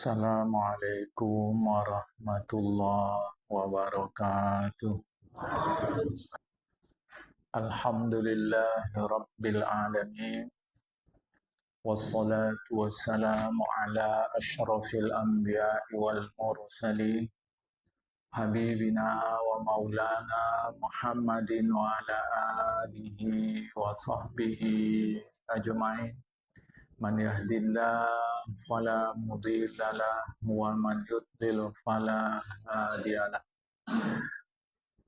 Assalamualaikum warahmatullahi wabarakatuh. Alhamdulillahi rabbil alamin. Wassalatu wassalamu ala asyrafil anbiya'i wal mursalin. Habibina wa maulana Muhammadin wa ala alihi wa sahbihi ajma'in. Man yahdillah fala mudilla lahu wa man yudlil fala hadiya lahu.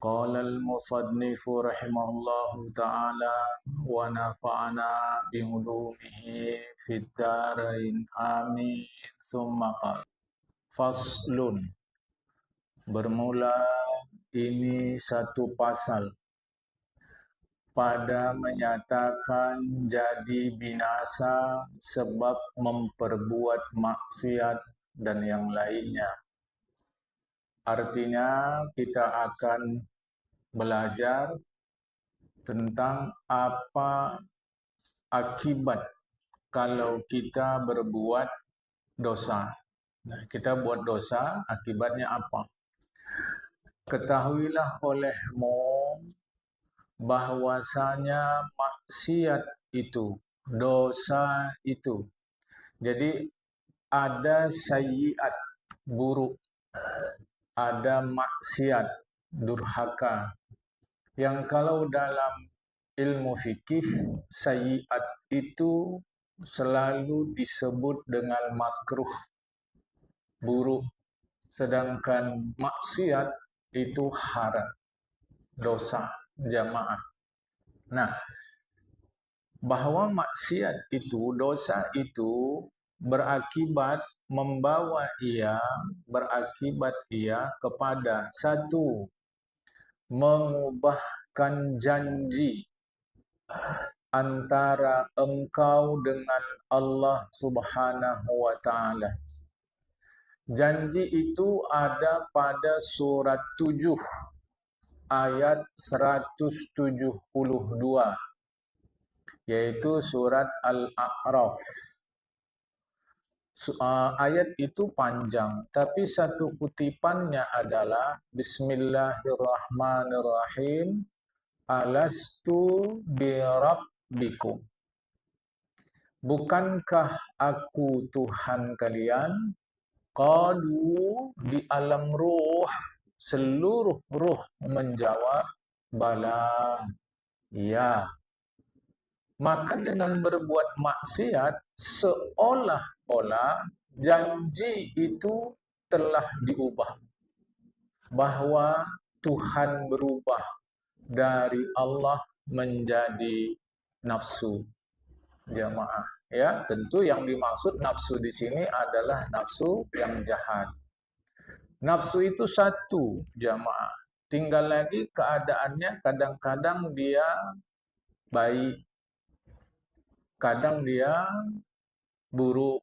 Qala al-musannif rahimahullahu ta'ala wa nafa'ana bi ulumihi fid dharain amin. Summa qala faslun, bermula ini satu pasal pada menyatakan jadi binasa sebab memperbuat maksiat dan yang lainnya. Artinya kita akan belajar tentang apa akibat kalau kita berbuat dosa. Nah, kita buat dosa, akibatnya apa? Ketahuilah olehmu bahwasanya maksiat itu, dosa itu. Jadi ada sayyiat, buruk, ada maksiat, durhaka. Yang kalau dalam ilmu fikih, sayyiat itu selalu disebut dengan makruh, buruk. Sedangkan maksiat itu haram, dosa, jamaah. Nah, bahwa maksiat itu, dosa itu berakibat ia kepada satu, mengubahkan janji antara engkau dengan Allah Subhanahu wa ta'ala. Janji itu ada pada surat 7 ayat 172, yaitu surat Al-A'raf. Ayat itu panjang, tapi satu kutipannya adalah Bismillahirrahmanirrahim. Alastu birabbikum. Bukankah aku Tuhan kalian? Qalu, di alam ruh, seluruh ruh menjawab, bala, ya. Maka dengan berbuat maksiat, seolah-olah janji itu telah diubah. Bahwa Tuhan berubah dari Allah menjadi nafsu. Jamaah, ya, tentu yang dimaksud nafsu di sini adalah nafsu yang jahat. Nafsu itu satu, jamaah. Tinggal lagi keadaannya, kadang-kadang dia baik, kadang dia buruk.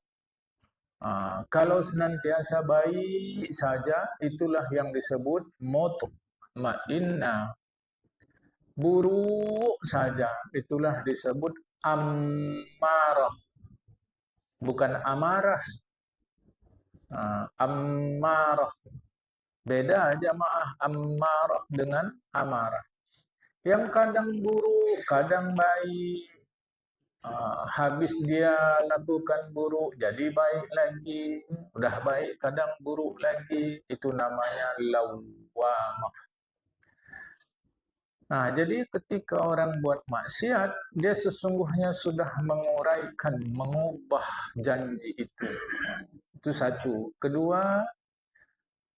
Kalau senantiasa baik saja, itulah yang disebut mutmainnah. Buruk saja, itulah disebut ammarah, bukan amarah. Ammarah, beda jamaah, ammarah dengan amarah. Yang kadang buruk, kadang baik. Habis dia lakukan buruk, jadi baik lagi. Udah baik, kadang buruk lagi. Itu namanya lawwamah. Nah, jadi ketika orang buat maksiat, dia sesungguhnya sudah menguraikan, mengubah janji itu. Itu satu. Kedua,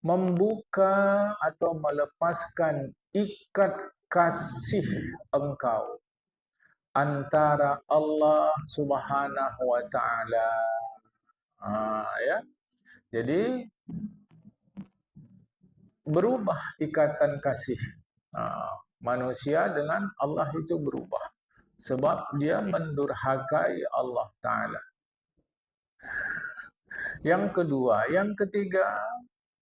membuka atau melepaskan ikat kasih engkau antara Allah Subhanahu wa ta'ala. Ya. Jadi, berubah ikatan kasih. Manusia dengan Allah itu berubah. Sebab dia mendurhakai Allah Ta'ala. Yang kedua, yang ketiga,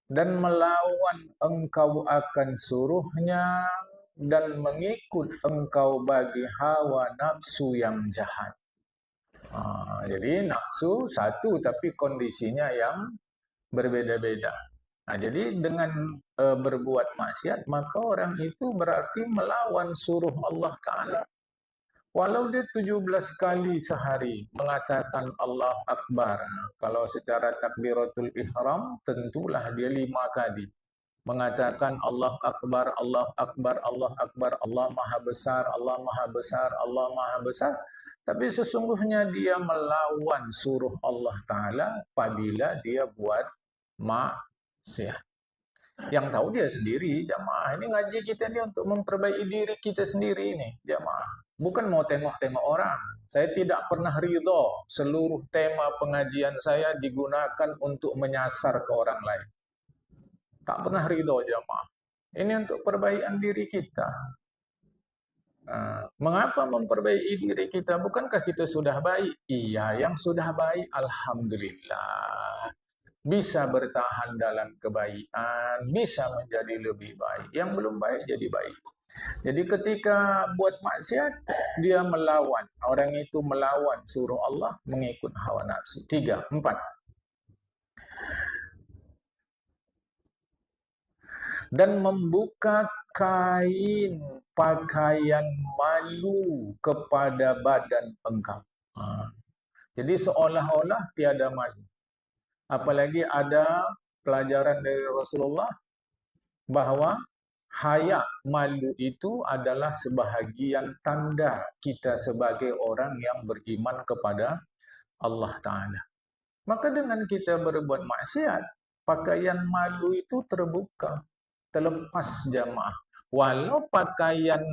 dan melawan engkau akan suruhnya dan mengikut engkau bagi hawa nafsu yang jahat. Jadi nafsu satu, tapi kondisinya yang berbeda-beda. Nah, jadi dengan berbuat maksiat, maka orang itu berarti melawan suruh Allah Ta'ala. Walau dia 17 kali sehari mengatakan Allah Akbar. Kalau secara takbiratul ihram, tentulah dia 5 kali. Mengatakan Allah Akbar, Allah Akbar, Allah Akbar, Allah Maha Besar, Allah Maha Besar, Allah Maha Besar. Tapi sesungguhnya dia melawan suruh Allah Ta'ala apabila dia buat maksiat. Yang tahu dia sendiri, jamaah. Ini ngaji kita ni untuk memperbaiki diri kita sendiri ini, jamaah. Bukan mau tengok-tengok orang. Saya tidak pernah ridha seluruh tema pengajian saya digunakan untuk menyasar ke orang lain. Tak pernah ridha, jamaah. Ini untuk perbaikan diri kita. Mengapa memperbaiki diri kita? Bukankah kita sudah baik? Iya, yang sudah baik, alhamdulillah. Bisa bertahan dalam kebaikan, bisa menjadi lebih baik. Yang belum baik jadi baik. Jadi ketika buat maksiat, dia melawan. Orang itu melawan suruh Allah, mengikut hawa nafsu. 3, 4. Dan membuka kain pakaian malu kepada badan engkau. Jadi seolah-olah tiada malu. Apalagi ada pelajaran dari Rasulullah bahawa haya, malu itu adalah sebahagian tanda kita sebagai orang yang beriman kepada Allah Ta'ala. Maka dengan kita berbuat maksiat, pakaian malu itu terbuka, terlepas, jamaah. Walau pakaian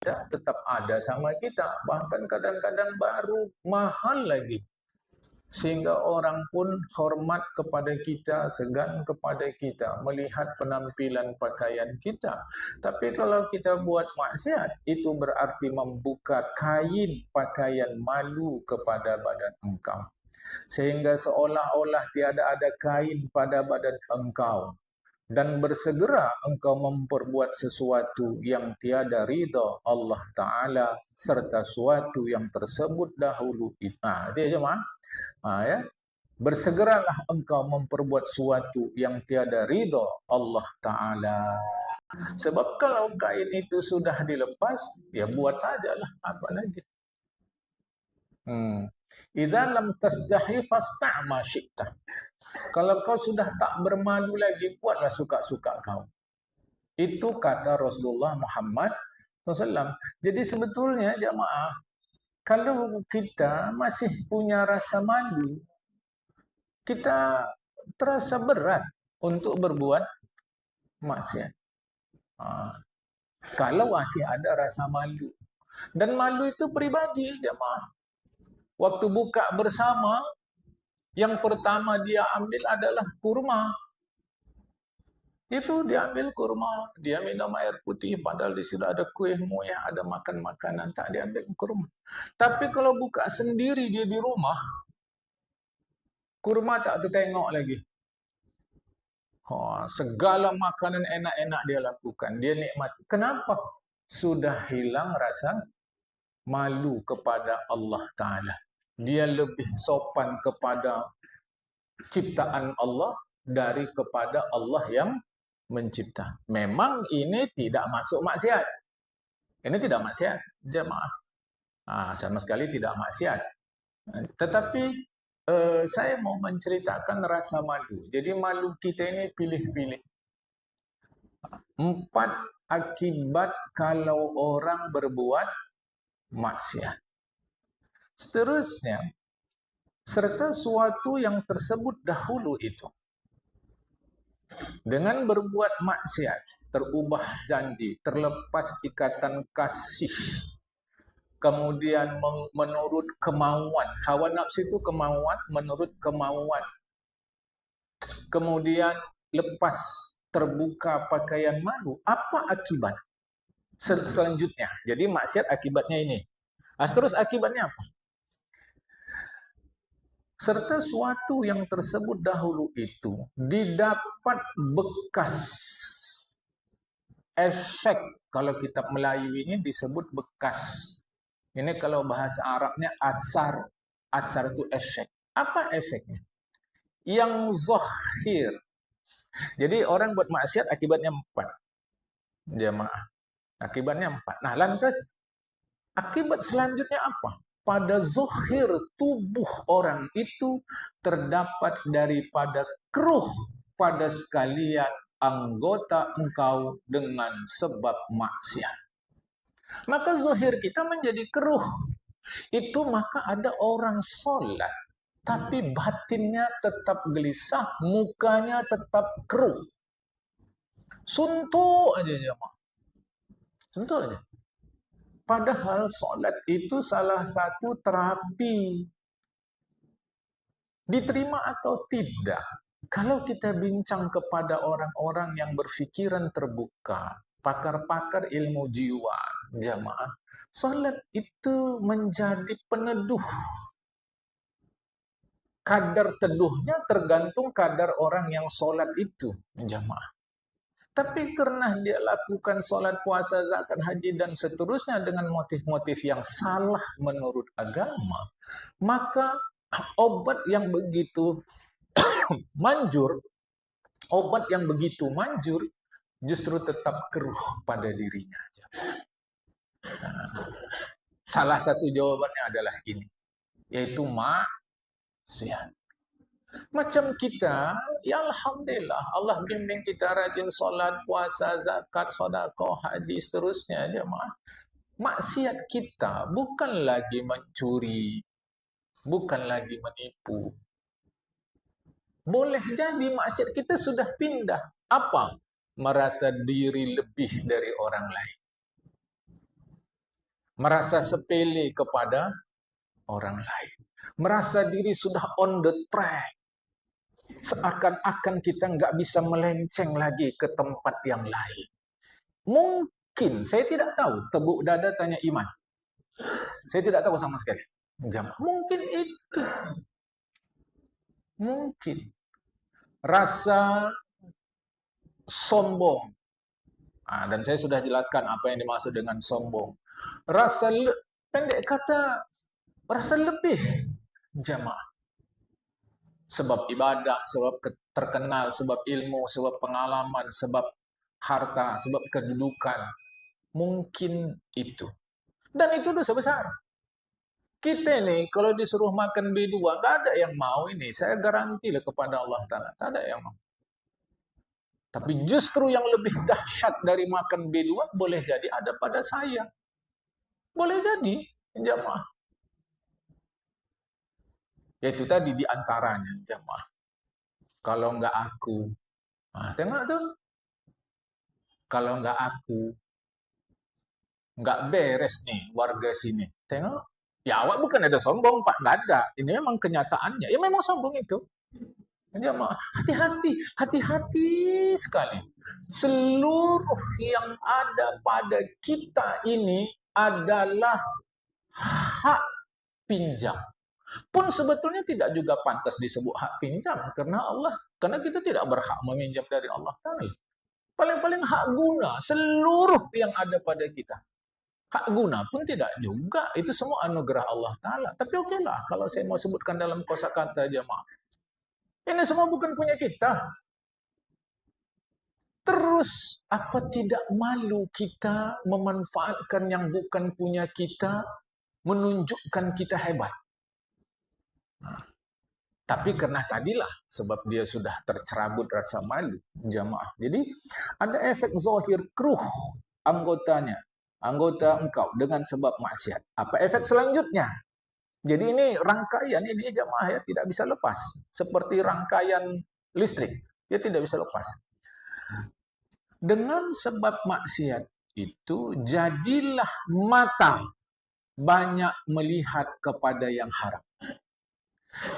tetap ada sama kita, bahkan kadang-kadang baru mahal lagi. Sehingga orang pun hormat kepada kita, segan kepada kita, melihat penampilan pakaian kita. Tapi kalau kita buat maksiat, itu berarti membuka kain pakaian malu kepada badan engkau. Sehingga seolah-olah tiada ada kain pada badan engkau. Dan bersegera engkau memperbuat sesuatu yang tiada ridha Allah Ta'ala, serta sesuatu yang tersebut dahulu. Dia jemaah. Ya. Bersegeralah engkau memperbuat sesuatu yang tiada ridha Allah Ta'ala. Sebab kalau kain itu sudah dilepas, ya buat sajalah, apa lagi. Idza lam tasjahi fasta'ma syi'ta. Kalau kau sudah tak bermalu lagi, buatlah suka-suka kau. Itu kata Rasulullah Muhammad SAW. Jadi sebetulnya jamaah, kalau kita masih punya rasa malu, kita terasa berat untuk berbuat maksiat. Kalau masih ada rasa malu. Dan malu itu pribadi, jemaah. Waktu buka bersama, yang pertama dia ambil adalah kurma. Itu dia ambil kurma, dia minum air putih, padahal di situ ada kuih muya, ada makan makanan, tak diambil kurma. Tapi kalau buka sendiri dia di rumah, kurma tak tertengok lagi. Segala makanan enak-enak dia lakukan, dia nikmati. Kenapa? Sudah hilang rasa malu kepada Allah Ta'ala. Dia lebih sopan kepada ciptaan Allah dari kepada Allah yang mencipta. Memang ini tidak masuk maksiat. Ini tidak maksiat, jemaah. Sama sekali tidak maksiat. Tetapi saya mau menceritakan rasa malu. Jadi malu kita ini pilih-pilih. 4 akibat kalau orang berbuat maksiat. Seterusnya, serta suatu yang tersebut dahulu itu. Dengan berbuat maksiat, terubah janji, terlepas ikatan kasih. Kemudian menurut kemauan. Hawa nafsu itu kemauan, menurut kemauan. Kemudian lepas terbuka pakaian malu. Apa akibat selanjutnya? Jadi maksiat akibatnya ini. Terus akibatnya apa? Serta suatu yang tersebut dahulu itu didapat bekas. Efek, kalau kitab Melayu ini disebut bekas. Ini kalau bahasa Arabnya asar. Asar itu efek. Apa efeknya? yang zahir. Jadi orang buat maksiat akibatnya 4, jamaah. Akibatnya 4. Nah, lantas akibat selanjutnya apa? Pada zahir tubuh orang itu terdapat daripada keruh pada sekalian anggota engkau dengan sebab maksiat. Maka zahir kita menjadi keruh. Itu maka ada orang sholat, tapi batinnya tetap gelisah, mukanya tetap keruh. Suntuk aja jemaah. Suntuk aja. Padahal sholat itu salah satu terapi. Diterima atau tidak? Kalau kita bincang kepada orang-orang yang berfikiran terbuka, pakar-pakar ilmu jiwa, jamaah, sholat itu menjadi peneduh. Kadar teduhnya tergantung kadar orang yang sholat itu, jamaah. Tapi karena dia lakukan sholat, puasa, zakat, haji, dan seterusnya dengan motif-motif yang salah menurut agama, maka obat yang begitu manjur, justru tetap keruh pada dirinya. Salah satu jawabannya adalah ini, yaitu maksiat. Macam kita, ya Alhamdulillah, Allah bimbing kita rajin sholat, puasa, zakat, sedekah, haji, seterusnya. Jemaah. Maksiat kita bukan lagi mencuri, bukan lagi menipu. Boleh jadi maksiat kita sudah pindah. Apa? Merasa diri lebih dari orang lain. Merasa sepele kepada orang lain. Merasa diri sudah on the track. Seakan-akan kita nggak bisa melenceng lagi ke tempat yang lain. Mungkin, saya tidak tahu, tepuk dada tanya iman. Saya tidak tahu sama sekali. Mungkin itu. Mungkin. Rasa sombong. Dan saya sudah jelaskan apa yang dimaksud dengan sombong. Pendek kata, rasa lebih, jamaah. Sebab ibadah, sebab terkenal, sebab ilmu, sebab pengalaman, sebab harta, sebab kedudukan. Mungkin itu. Dan itu dosa besar. Kita nih, kalau disuruh makan B2, nggak ada yang mau ini. Saya garantilah kepada Allah Ta'ala. Tak ada yang mau. Tapi justru yang lebih dahsyat dari makan B2, boleh jadi ada pada saya. Boleh jadi, jamaah. Yaitu tadi di antaranya, jamaah. Kalau nggak aku, tengok tuh. Kalau nggak aku, nggak beres nih warga sini. Tengok. Ya awak bukan ada sombong, Pak. Nggak ada. Ini memang kenyataannya. Ya memang sombong itu. Jamaah, hati-hati sekali. Seluruh yang ada pada kita ini adalah hak pinjam. Pun sebetulnya tidak juga pantas disebut hak pinjam karena kita tidak berhak meminjam dari Allah Ta'ala. Paling-paling hak guna seluruh yang ada pada kita. Hak guna pun tidak juga, itu semua anugerah Allah Ta'ala. Tapi okelah kalau saya mau sebutkan dalam kosakata jamaah. Ini semua bukan punya kita. Terus, apa tidak malu kita memanfaatkan yang bukan punya kita, menunjukkan kita hebat? Tapi karena tadilah, sebab dia sudah tercerabut rasa malu, jamaah. Jadi, ada efek zahir keruh anggotanya, anggota engkau dengan sebab maksiat. Apa efek selanjutnya? Jadi ini rangkaian, ini jamaah ya, tidak bisa lepas. Seperti rangkaian listrik, dia tidak bisa lepas. Dengan sebab maksiat itu, jadilah mata banyak melihat kepada yang haram.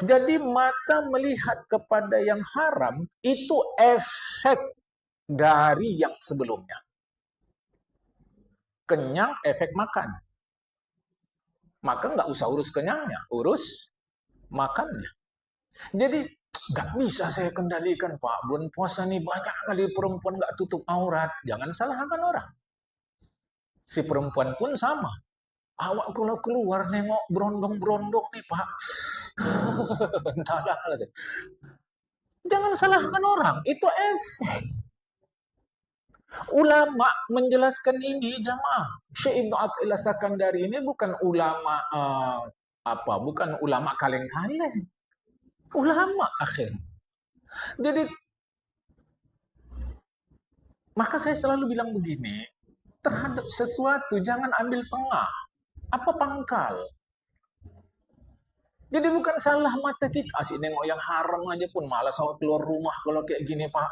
Jadi mata melihat kepada yang haram itu efek dari yang sebelumnya. Kenyang efek makan. Maka nggak usah urus kenyangnya, urus makannya. Jadi nggak bisa saya kendalikan, Pak. Bulan puasa nih banyak kali perempuan nggak tutup aurat. Jangan salahkan orang. Si perempuan pun sama. Awak kalau keluar nengok berondong-berondong nih, Pak. Entahlah. Jangan salahkan orang, itu efek. Ulama menjelaskan ini jamaah. Syekh Ibnu Athaillah Sakandari ini bukan ulama bukan ulama kaleng-kaleng. Ulama akhir. Jadi maka saya selalu bilang begini, terhadap sesuatu jangan ambil tengah. Apa pangkal? Jadi bukan salah mata kita. Asyik nengok yang haram aja pun malas awak keluar rumah kalau kayak gini, Pak.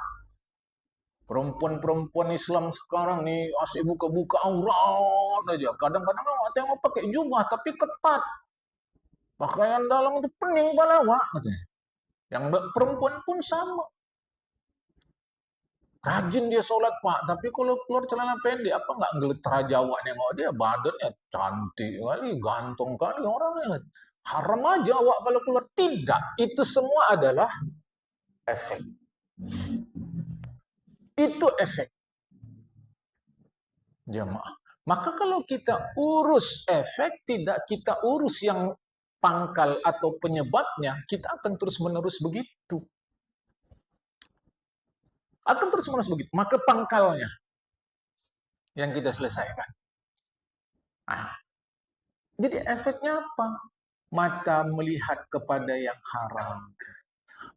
Perempuan-perempuan Islam sekarang nih asyik buka-buka aurat aja. Kadang-kadang awak tengok pakai jubah tapi ketat. Pakaian dalam itu pening kepala awak katanya. Yang perempuan pun sama. Rajin dia sholat, Pak, tapi kalau keluar celana pendek apa nggak ngeliat Raja awak nengok dia, badannya cantik kali, ganteng kali orangnya. Haram aja awak kalau keluar. Tidak, itu semua adalah efek. Itu efek. Jemaah. Maka kalau kita urus efek, tidak kita urus yang pangkal atau penyebabnya, kita akan terus-menerus begitu. Akan terus-menerus begitu. Maka pangkalnya yang kita selesaikan. Nah, jadi efeknya apa? Mata melihat kepada yang haram.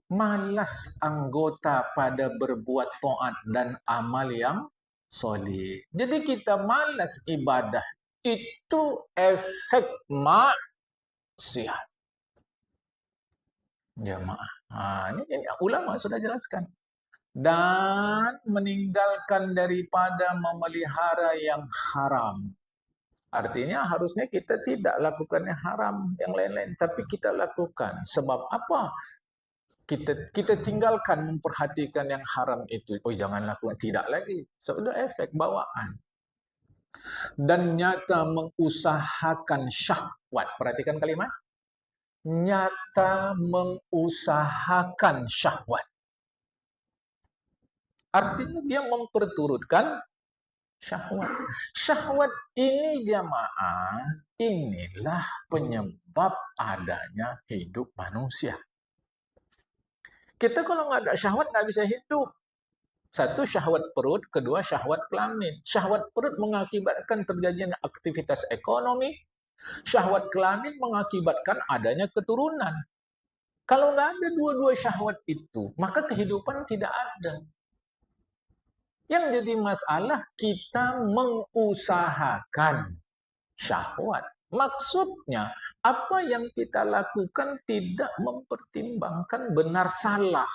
Malas anggota pada berbuat taat dan amal yang soleh. Jadi kita malas ibadah. Itu efek maksiat. Jamaah. Ini ulama sudah jelaskan. Dan meninggalkan daripada memelihara yang haram. Artinya harusnya kita tidak lakukan yang haram, yang lain-lain. Tapi kita lakukan. Sebab apa? Kita tinggalkan memperhatikan yang haram itu. Oh, jangan lakukan. Tidak lagi. Sudah efek bawaan. Dan nyata mengusahakan syahwat. Perhatikan kalimat. Nyata mengusahakan syahwat. Artinya dia memperturutkan syahwat. Syahwat ini jamaah, inilah penyebab adanya hidup manusia. Kita kalau nggak ada syahwat nggak bisa hidup. Satu, syahwat perut. Kedua, syahwat kelamin. Syahwat perut mengakibatkan terjadinya aktivitas ekonomi. Syahwat kelamin mengakibatkan adanya keturunan. Kalau nggak ada dua-dua syahwat itu, maka kehidupan tidak ada. Yang jadi masalah kita mengusahakan syahwat. Maksudnya, apa yang kita lakukan tidak mempertimbangkan benar salah.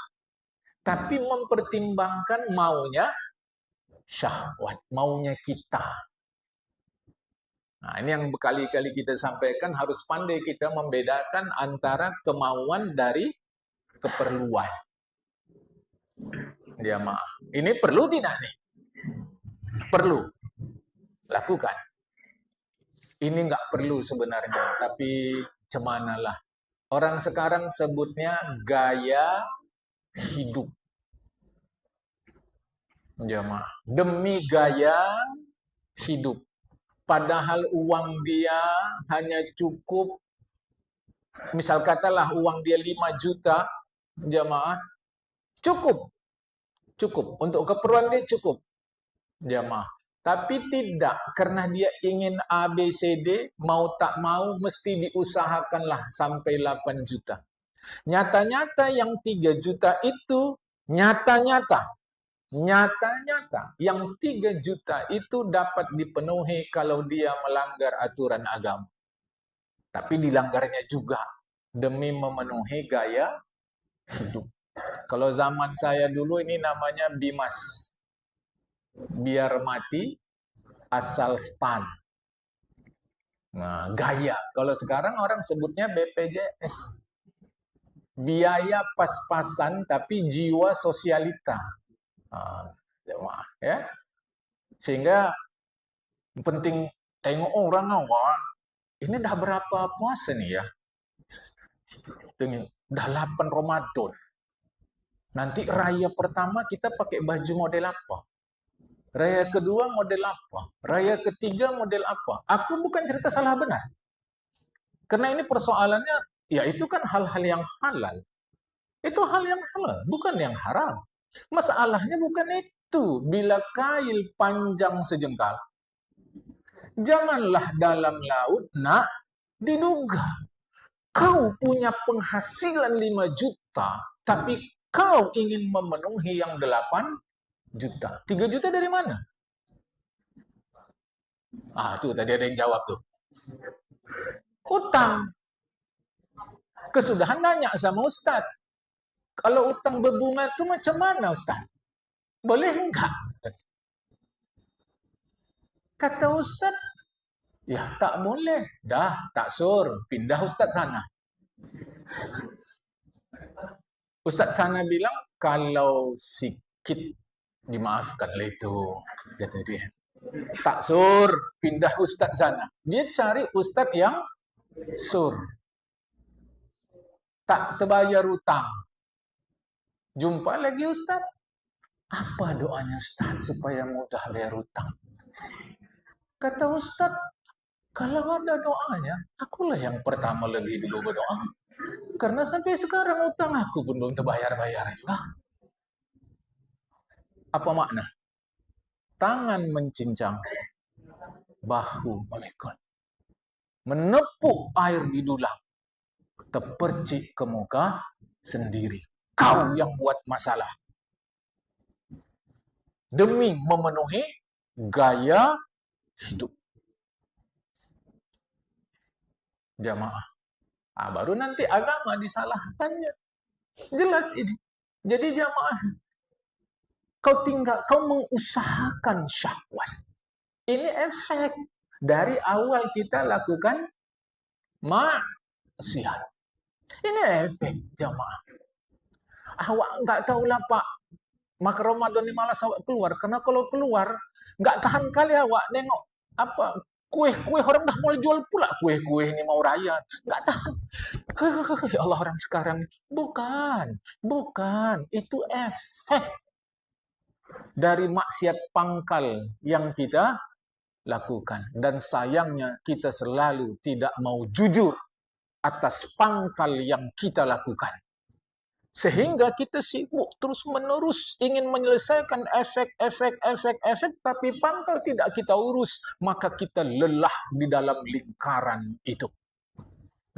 Tapi mempertimbangkan maunya syahwat, maunya kita. Nah, ini yang berkali-kali kita sampaikan, harus pandai kita membedakan antara kemauan dari keperluan. Dia maaf. Ini perlu tidak nih? Perlu. Lakukan. Ini nggak perlu sebenarnya, tapi cemanalah. Orang sekarang sebutnya gaya hidup. Jamaah. Demi gaya hidup. Padahal uang dia hanya cukup, misal katalah uang dia 5 juta, jamaah, cukup. Cukup. Untuk keperluan dia cukup. Jamaah. Tapi tidak, karena dia ingin A, B, C, D, mau tak mau mesti diusahakanlah sampai 8 juta. Nyata-nyata yang 3 juta itu, nyata-nyata yang 3 juta itu dapat dipenuhi kalau dia melanggar aturan agama. Tapi dilanggarnya juga demi memenuhi gaya hidup. Kalau zaman saya dulu ini namanya Bimas. Biar mati asal stan. Nah, gaya. Kalau sekarang orang sebutnya BPJS. Biaya pas-pasan tapi jiwa sosialita. Ya. Sehingga penting tengok orang awak. Ini dah berapa puasa nih ya? Dah 8 Ramadan. Nanti raya pertama kita pakai baju model apa? Raya kedua model apa? Raya ketiga model apa? Aku bukan cerita salah benar. Karena ini persoalannya, ya itu kan hal-hal yang halal. Itu hal yang halal, bukan yang haram. Masalahnya bukan itu. Bila kail panjang sejengkal, janganlah dalam laut nak diduga. Kau punya penghasilan 5 juta, tapi kau ingin memenuhi yang 8 juta. 3 juta dari mana? Tuh tadi ada yang jawab tuh. Utang. Kesudahan nanya sama Ustaz. Kalau utang berbunga itu macam mana Ustaz? Boleh enggak? Kata Ustaz, ya tak boleh. Dah, tak sur. Pindah Ustaz sana. Ustaz sana bilang, kalau sikit dimaafkanlah itu. Kata dia. Tak sur. Pindah Ustaz sana. Dia cari Ustaz yang sur. Tak terbayar utang. Jumpa lagi Ustaz. Apa doanya Ustaz supaya mudah bayar utang? Kata Ustaz, kalau ada doanya, akulah yang pertama lebih dulu berdoa. Karena sampai sekarang utang aku pun belum terbayar-bayar juga. Apa makna? Tangan mencincang, bahu memikul. Menepuk air di dulang, terpercik ke muka sendiri. Kau yang buat masalah. Demi memenuhi gaya hidup. Jamaah. Baru nanti agama disalahkannya. Jelas ini. Jadi jamaah, kau mengusahakan syahwat. Ini efek dari awal kita lakukan maksiat. Ini efek jamaah. Awak nggak tahulah Pak, maka Ramadan ini malas awak keluar. Karena kalau keluar, nggak tahan kali awak nengok apa kue-kue orang dah mulai jual pula kue-kue ini mau raya. Nggak tahan. Ya Allah orang sekarang. Bukan. Itu efek dari maksiat pangkal yang kita lakukan. Dan sayangnya kita selalu tidak mau jujur atas pangkal yang kita lakukan. Sehingga kita sibuk terus-menerus ingin menyelesaikan efek, tapi pangkal tidak kita urus, maka kita lelah di dalam lingkaran itu.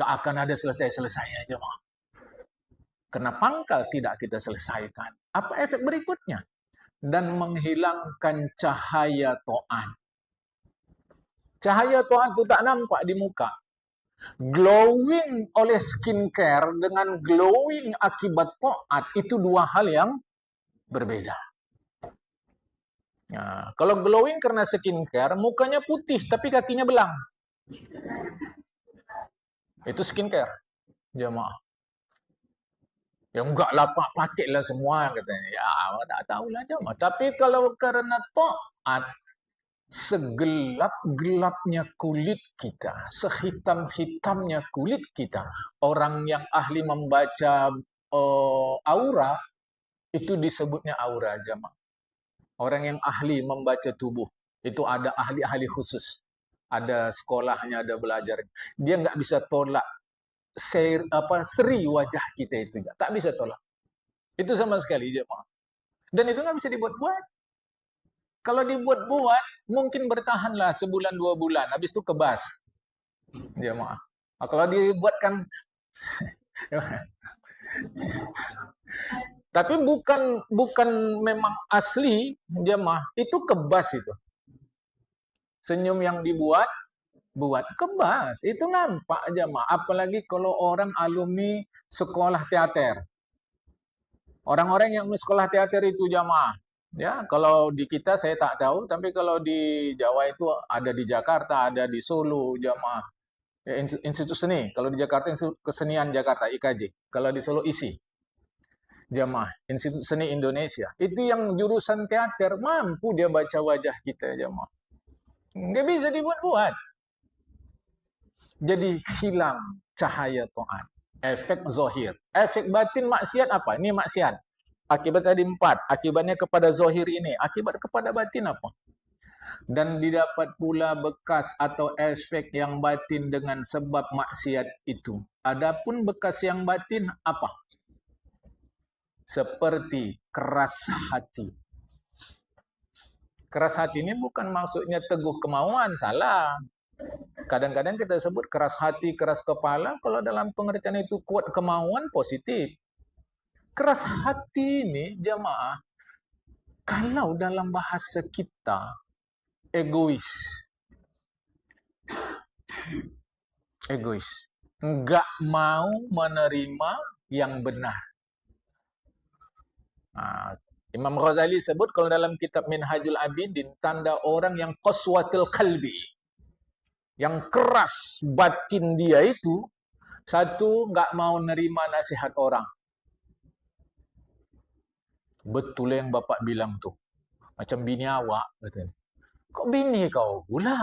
Gak akan ada selesai-selesainya jemaah. Karena pangkal tidak kita selesaikan. Apa efek berikutnya? Dan menghilangkan cahaya to'an. Cahaya to'an itu tak nampak di muka. Glowing oleh skincare dengan glowing akibat taat itu dua hal yang berbeda. Kalau glowing karena skincare, mukanya putih tapi kakinya belang. Itu skincare, jemaah. Ya enggak lah Pak, pakailah semua katanya. Ya, tak tahulah jemaah. Tapi kalau karena taat, segelap-gelapnya kulit kita, sehitam-hitamnya kulit kita, orang yang ahli membaca aura, itu disebutnya aura jamaah. Orang yang ahli membaca tubuh, itu ada ahli-ahli khusus. Ada sekolahnya, ada belajar. Dia nggak bisa tolak seri wajah kita itu. Tak bisa tolak. Itu sama sekali jamaah. Dan itu nggak bisa dibuat-buat. Kalau dibuat-buat, mungkin bertahanlah sebulan 2 bulan. Habis itu kebas. Jemaah. Kalau dibuatkan tapi bukan memang asli jemaah, itu kebas itu. Senyum yang buat kebas, itu nampak jemaah. Apalagi kalau orang alumni sekolah teater. Orang-orang yang sekolah teater itu jemaah. Ya, kalau di kita saya tak tahu, tapi kalau di Jawa itu ada di Jakarta, ada di Solo, jamaah. Ya, Institut Seni. Kalau di Jakarta Institut Kesenian Jakarta, IKJ. Kalau di Solo ISI. Jamaah, Institut Seni Indonesia. Itu yang jurusan teater, mampu dia baca wajah kita, jamaah. Nggak bisa dibuat-buat. Jadi hilang cahaya taat. Efek zohir. Efek batin maksiat apa? Ini maksiat. Akibat tadi 4. Akibatnya kepada zohir ini. Akibat kepada batin apa? Dan didapat pula bekas atau efek yang batin dengan sebab maksiat itu. Adapun bekas yang batin apa? seperti keras hati. Keras hati ini bukan maksudnya teguh kemauan, salah. Kadang-kadang kita sebut keras hati, keras kepala, kalau dalam pengertian itu kuat kemauan, positif. Keras hati ini, jamaah, kalau dalam bahasa kita, egois. Egois. Enggak mau menerima yang benar. Imam Ghazali sebut kalau dalam kitab Minhajul Abidin, tanda orang yang qaswatul qalbi, yang keras batin dia itu, satu, enggak mau nerima nasihat orang. Betul yang bapak bilang tuh. Macam bini awak, katanya. Kok bini kau pula?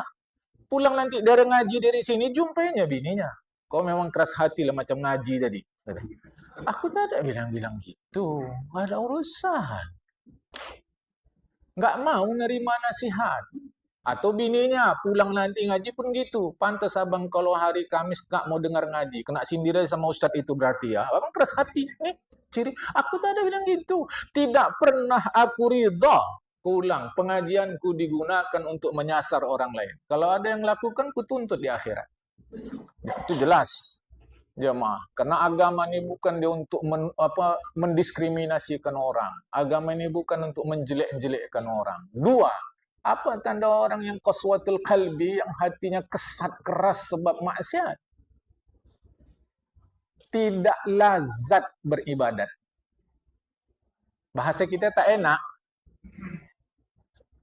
Pulang nanti dari ngaji dari sini, jumpainya bininya. Kau memang keras hati lah macam ngaji tadi. Aku tak ada bilang-bilang gitu. Nggak ada urusan. Nggak mau nerima nasihat. Atau bininya pulang nanti ngaji pun gitu. Pantas abang kalau hari Kamis nggak mau dengar ngaji. Kena sindir sama ustadz itu berarti ya. Abang keras hati. Ciri. Aku tak ada bilang gitu. Tidak pernah aku ridha. Pulang, pengajianku digunakan untuk menyasar orang lain. Kalau ada yang lakukan, ku tuntut di akhirat. Itu jelas, jemaah. Karena agama ini bukan dia untuk mendiskriminasikan orang. Agama ini bukan untuk menjelek-jelekkan orang. Dua, apa tanda orang yang qaswatul qalbi, yang hatinya kesat keras sebab maksiat? Tidak lazat beribadat. Bahasa kita tak enak.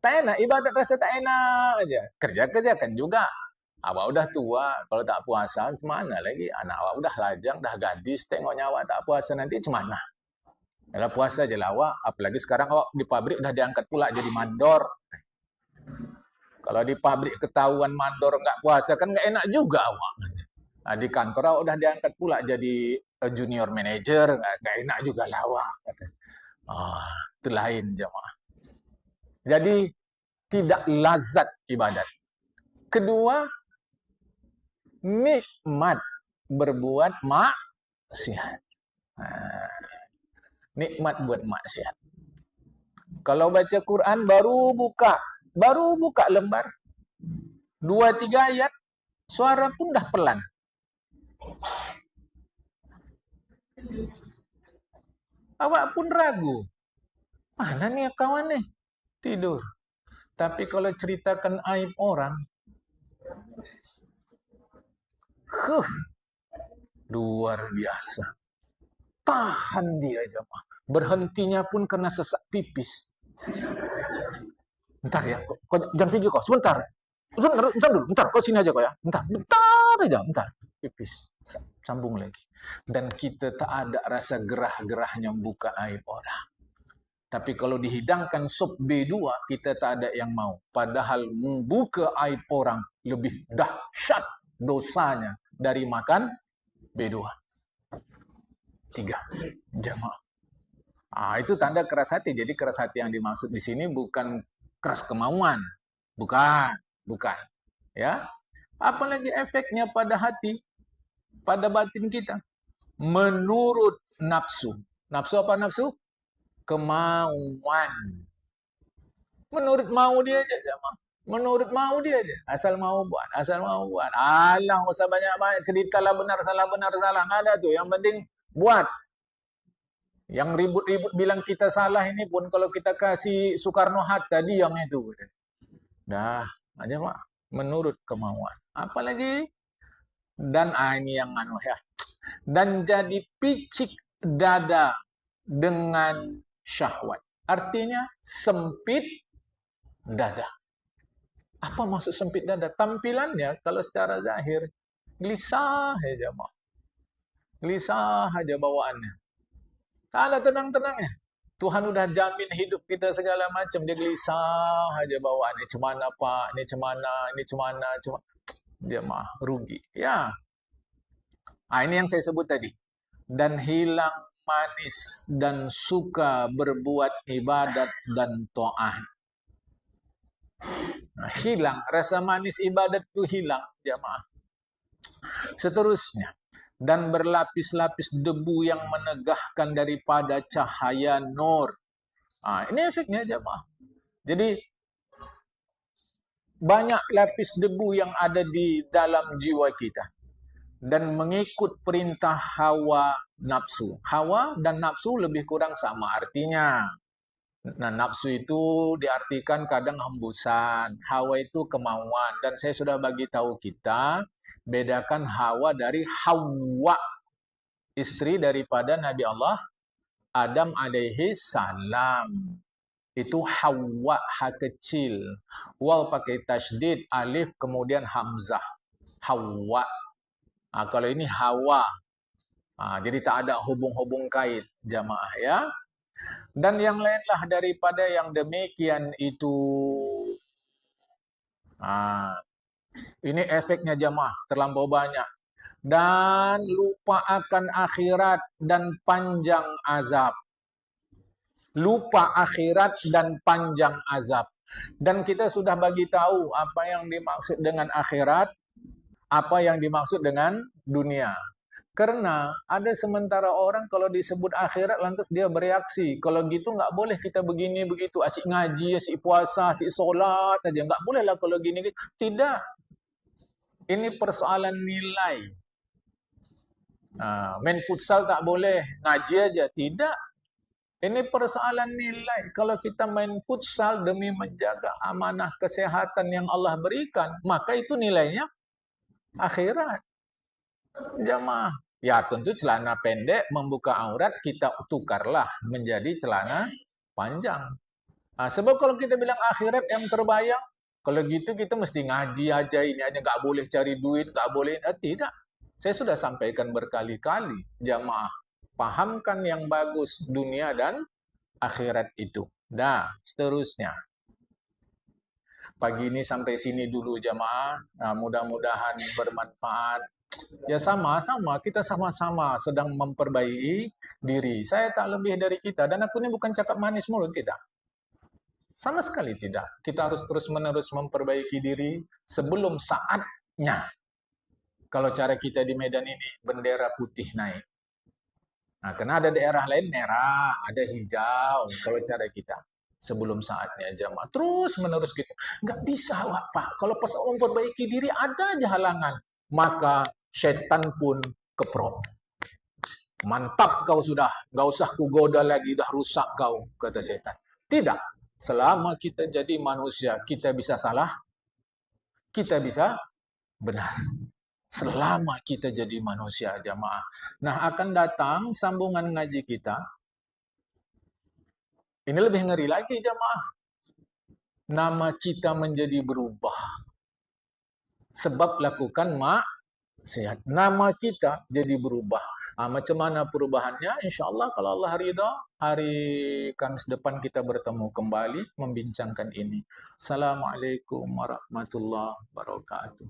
Tak enak, ibadat rasa tak enak aja. Kerja kan juga. Awak udah tua, kalau tak puasa, gimana lagi? Anak awak udah lajang, dah gadis, tengoknya awak tak puasa nanti, gimana? Kalau puasa aja lah awak, apalagi sekarang awak di pabrik udah diangkat pula jadi mandor. Kalau di pabrik ketahuan mandor nggak puasa, kan nggak enak juga awak. Nah, di kantor awak udah diangkat pula jadi junior manager, nggak enak juga lah awak. Itu lain jemaah. Jadi, tidak lazat ibadat. Kedua, nikmat berbuat maksiat. Nikmat buat maksiat. Kalau baca Quran baru buka lembar. 2-3 ayat, suara pun dah pelan. Awak pun ragu. Mana nih kawan nih? Tidur. Tapi kalau ceritakan aib orang, luar biasa. Tahan dia aja, Pak. Berhentinya pun karena sesak pipis. Bentar ya, jangan pergi kau, sebentar. Bentar, kau sini aja kau ya. Bentar aja, bentar. Pipis. Sambung lagi. Dan kita tak ada rasa gerah-gerahnya membuka aib orang. Tapi kalau dihidangkan sup B2, kita tak ada yang mau. Padahal membuka aib orang lebih dahsyat dosanya dari makan B2. 3. Jamaah. Itu tanda keras hati. Jadi keras hati yang dimaksud di sini bukan keras kemauan. Bukan. Ya. Apalagi efeknya pada hati, pada batin kita. Menurut nafsu. Nafsu apa nafsu? Kemauan. Menurut mau dia aja, jamaah. Menurut mau dia aja. Asal mau buat. Alah, nggak usah banyak-banyak cerita lah benar salah. Nggak ada tuh. Yang penting buat. Yang ribut-ribut bilang kita salah ini pun kalau kita kasih Soekarno-Hatta diam itu. Dah, aja Pak. Menurut kemauan. Apalagi dan ini yang ya. Dan jadi picik dada dengan syahwat. Artinya sempit dada. Apa maksud sempit dada? Tampilannya kalau secara zahir gelisah aja, Pak. Gelisah aja bawaannya. Tak ada tenang-tenangnya. Tuhan udah jamin hidup kita segala macam. Dia gelisah aja bawaan. Ini cemana Pak, ini cemana. Dia mah rugi. Ya. Ini yang saya sebut tadi. Dan hilang manis dan suka berbuat ibadat dan ta'ah. Hilang. Rasa manis ibadat itu hilang, jamaah. Seterusnya. dan berlapis-lapis debu yang menegahkan daripada cahaya nur. Ini efeknya jemaah. Jadi banyak lapis debu yang ada di dalam jiwa kita dan mengikut perintah hawa nafsu. Hawa dan nafsu lebih kurang sama artinya. Nah, nafsu itu diartikan kadang hembusan, hawa itu kemauan. Dan saya sudah bagi tahu kita, bedakan Hawa dari Hawa, istri daripada Nabi Allah Adam alaihi salam. Itu Hawa, ha kecil. Waw pakai tasydid, alif kemudian hamzah. Hawa. Kalau ini Hawa. Jadi tak ada hubung-hubung kait jamaah ya. Dan yang lainlah daripada yang demikian itu. Ini efeknya jamaah terlampau banyak. Dan lupa akan akhirat dan panjang azab. Lupa akhirat dan panjang azab. Dan kita sudah bagi tahu apa yang dimaksud dengan akhirat, apa yang dimaksud dengan dunia. Karena ada sementara orang kalau disebut akhirat lantas dia bereaksi. Kalau gitu nggak boleh kita begini begitu, asyik ngaji, asyik puasa, asyik solat aja. Nggak boleh lah kalau gini. Tidak. Ini persoalan nilai. Main futsal tak boleh, ngaji aja. Tidak. Ini persoalan nilai. Kalau kita main futsal demi menjaga amanah kesehatan yang Allah berikan, maka itu nilainya akhirat. Jamaah. Ya tentu celana pendek membuka aurat kita tukarlah menjadi celana panjang. Sebab kalau kita bilang akhirat yang terbayang, kalau gitu kita mesti ngaji aja ini aja, nggak boleh cari duit, nggak boleh. Tidak. Saya sudah sampaikan berkali-kali, jamaah. Pahamkan yang bagus dunia dan akhirat itu. Nah, seterusnya. Pagi ini sampai sini dulu jamaah. Mudah-mudahan bermanfaat. Ya sama-sama, kita sama-sama sedang memperbaiki diri. Saya tak lebih dari kita, dan aku ini bukan cakap manis mulut, tidak. Sama sekali tidak. Kita harus terus-menerus memperbaiki diri sebelum saatnya. Kalau cara kita di Medan ini, bendera putih naik. Karena ada daerah lain merah, ada hijau. Kalau cara kita. Sebelum saatnya jamaah. Terus-menerus gitu. Nggak bisa, Pak. Kalau pas memperbaiki diri, ada aja halangan. Maka setan pun keprok. Mantap kau sudah, nggak usah kugoda lagi, dah rusak kau, kata setan. Tidak, selama kita jadi manusia, kita bisa salah, kita bisa benar. Selama kita jadi manusia jamaah. Nah, akan datang sambungan ngaji kita. Ini lebih ngeri lagi jamaah. Nama kita menjadi berubah. Sebab lakukan maksiat. Nama kita jadi berubah. Macam mana perubahannya? InsyaAllah kalau Allah ridha, hari Kamis depan kita bertemu kembali membincangkan ini. Assalamualaikum warahmatullahi wabarakatuh.